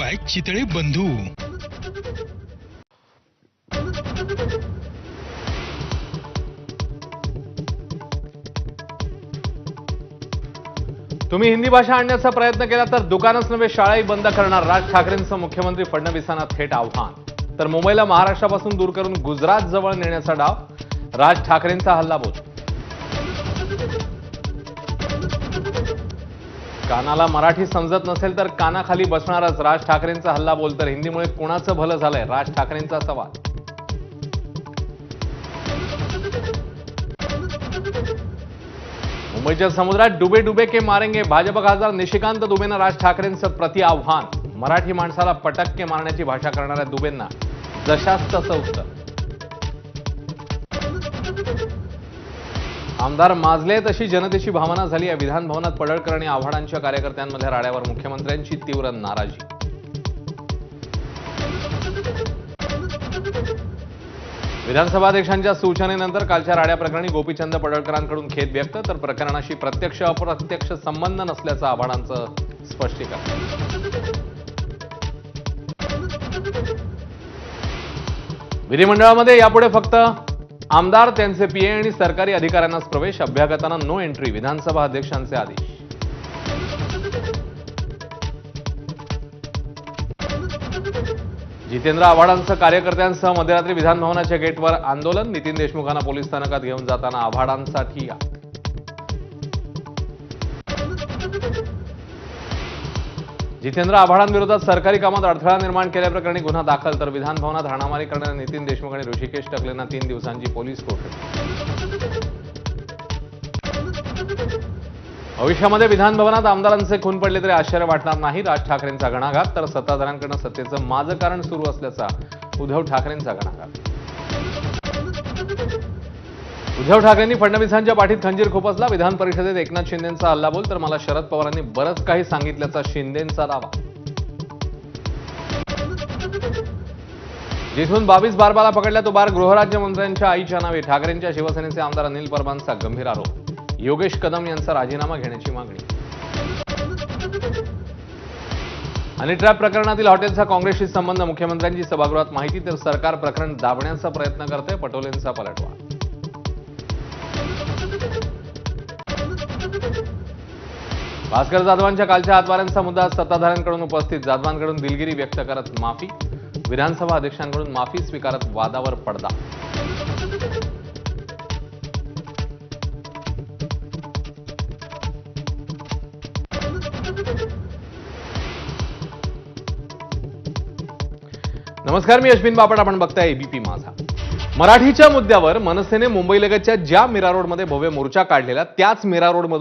Bye Chitale बंधू। तुम्ही हिंदी भाषा आणण्याचा प्रयत्न केला तर दुकानच नव्हे शाळाही बंद करणार, राज ठाकरेंचं मुख्यमंत्री फडणवीसांना थेट आव्हान। तर मुंबईला महाराष्ट्रापासून दूर करून गुजरात जवळ नेण्याचा डाव, राज ठाकरेंचा हल्लाबोल। कानाला मराठी समजत नसेल तर कानाखाली बसणारच, राज ठाकरेंचा हल्लाबोल। तर हिंदीमुळे कोणाचं भलं झालंय, राज ठाकरेंचा सवाल। मुंबईच्या समुद्रात डुबे डुबे के मारेंगे, भाजप खासदार निशिकांत दुबेंना राज ठाकरेंचं प्रति आव्हान। मराठी माणसाला पटक्के मारण्याची भाषा करणाऱ्या दुबेंना जशास तसं उत्तर। आमदार माजले तशी जनतेची भावना झाली आहे, विधान भवनात पडळकर आणि आव्हाडांच्या कार्यकर्त्यांमध्ये राड्यावर, मुख्यमंत्र्यांची तीव्र नाराजी। विधानसभा अध्यक्षांच्या सूचनेनंतर कालच्या राड्या प्रकरणी गोपीचंद पडळकरांकडून खेद व्यक्त, तर प्रकरणाशी प्रत्यक्ष अप्रत्यक्ष संबंध नसल्याचं आव्हाडांचं स्पष्टीकरण। विधिमंडळामध्ये यापुढे फक्त आमदार, त्यांचे पीए आणि सरकारी अधिकाऱ्यांनाच प्रवेश, अभ्यागतांना नो एंट्री, विधानसभा अध्यक्षांचे आदेश। जितेंद्र आव्हाडांचं कार्यकर्त्यांसह मध्यरात्री विधान भवनाच्या गेटवर आंदोलन, नितीन देशमुखांना पोलीस स्थानकात घेऊन जाताना आव्हाडांसाठी जितेंद्र आव्हाडांविरोधात सरकारी कामात अडथळा निर्माण केल्याप्रकरणी गुन्हा दाखल, तर विधान भवनात हाणामारी करणाऱ्या नितीन देशमुख आणि ऋषिकेश टकलेंना 3 दिवसांची पोलीस कोठडी। भविष्यामध्ये विधान भवनात आमदारांचे खून पडले तरी आश्चर्य वाटणार नाही, राज ठाकरेंचा घणाघात, तर सत्ताधाऱ्यांकडून सत्तेचं माझं कारण सुरू असल्याचा उद्धव ठाकरेंचा घणाघात। उद्धव ठाकरेंनी फडणवीसांच्या पाठीत खंजीर खुपसला, विधान परिषदेत एकनाथ शिंदेंचा हल्लाबोल, तर मला शरद पवारांनी बरंच काही सांगितल्याचा शिंदेंचा दावा। जिथून 22 बारबाला पकडल्या तो बार गृहराज्यमंत्र्यांच्या आईच्या नावे, ठाकरेंच्या शिवसेनेचे आमदार अनिल परबांचा गंभीर आरोप, योगेश कदम यांचा राजीनामा घेण्याची मागणी। हनी ट्रॅप प्रकरणातील हॉटेलचा काँग्रेसशी संबंध, मुख्यमंत्र्यांची सभागृहात माहिती, तर सरकार प्रकरण दाबण्याचा प्रयत्न करते, पटोलेंचा पलटवार। भास्कर जाधवांच्या कालच्या हातवाऱ्यांचा मुद्दा सत्ताधाऱ्यांकडून उपस्थित, जाधवांकडून दिलगिरी व्यक्त करत माफी, विधानसभा अध्यक्षांकडून माफी स्वीकारत वादावर पडदा। नमस्कार, मी अश्विन बापट, आपण बघताय एबीपी माझा। मराठीच्या मुद्द्यावर मनसेने मुंबईलगतच्या ज्या मीरा रोडमध्ये भव्य मोर्चा काढलेला, त्याच मीरा रोडमधून